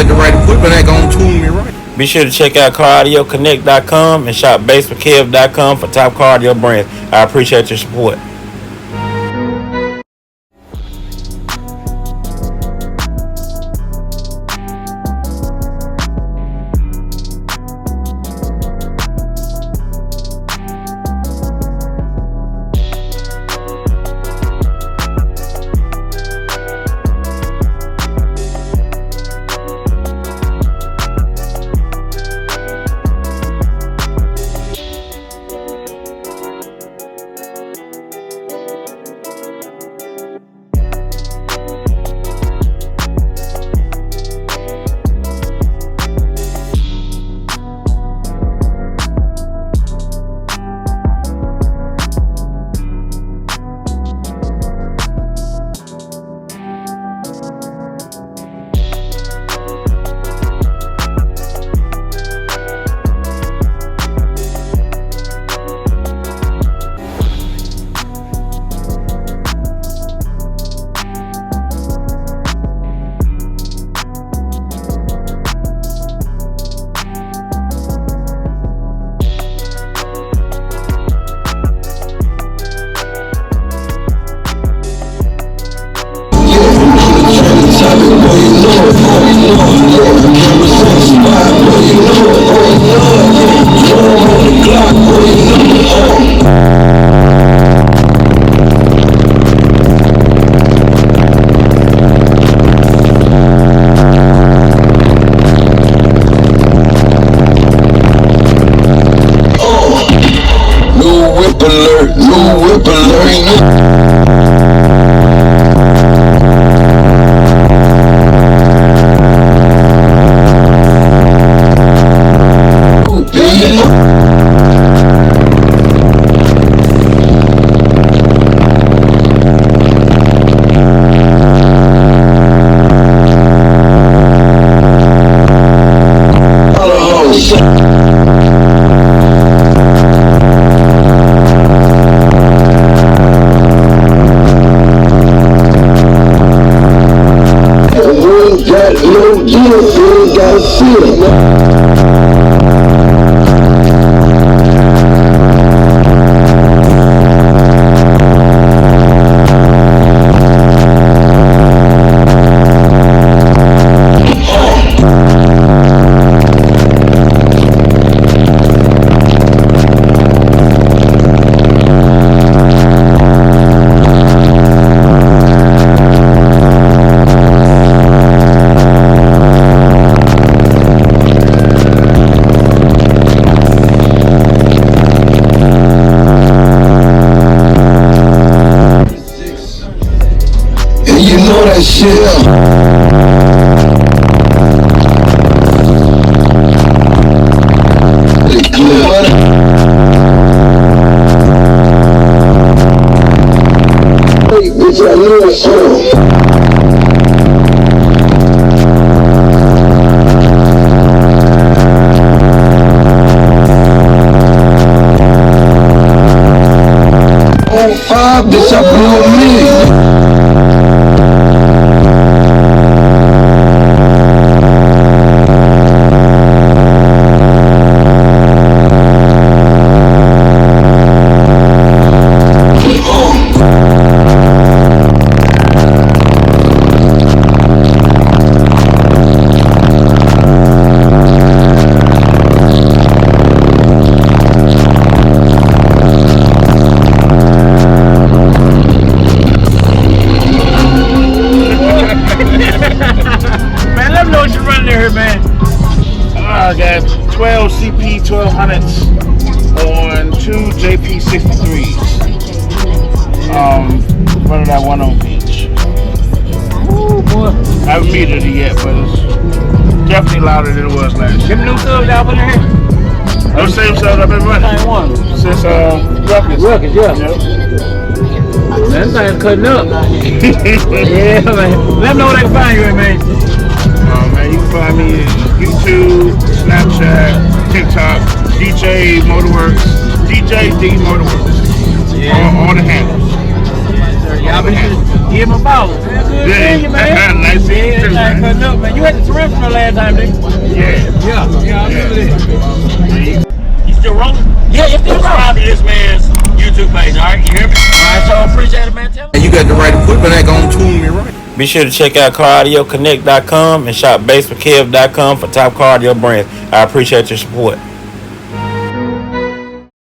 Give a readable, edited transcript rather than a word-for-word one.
got the right equipment, that gonna tune me right. Be sure to check out CarAudioConnect.com and shop BASSWITHKEV.com for top car audio brands. I appreciate your support. Bitch, I blew a million. Louder than it was last year. Them new subs out in here? Those same subs I've been running. Same one. Since Ruckus. Ruckus, yeah. Yep. Man, this thing's cutting up. Yeah, man. Let them know where they can find you at, man. Man, you can find me on YouTube, Snapchat, TikTok, DJ Motorworks, DJ D Motorworks. Yeah. All the handles. Y'all be give him a ball. Man, good seeing you, man. Nice seeing you too, man. Cutting up, man. You had the shrimp from the last time, didn't you? Yeah. Yeah, I remember that. You still rolling? Yeah, it's still Subscribe to this man's YouTube page, alright? You hear me? Alright, so I appreciate it, man. Tell me. And you got the right equipment that gonna tune me right. Be sure to check out CarAudioConnect.com and shop BASSWITHKEV.com for top car audio brands. I appreciate your support.